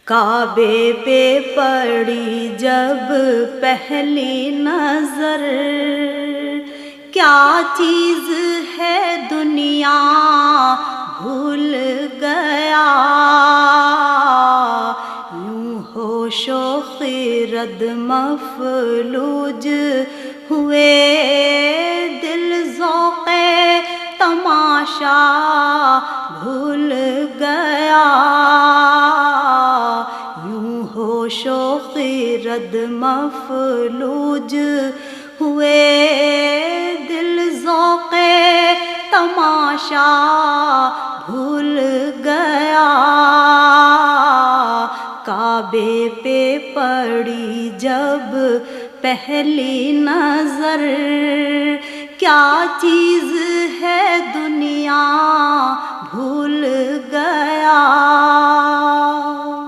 کعبے پہ پڑی جب پہلی نظر، کیا چیز ہے دنیا بھول گیا، یوں ہوش و خرد مفلوج ہوئے، دل ذوق تماشا بھول گیا، یوں ہوش و خرد مفلوج ہوئے، دل ذوق تماشا بھول گیا، کعبے پہ پڑی جب پہلی نظر، کیا چیز ہے دنیا بھول گیا۔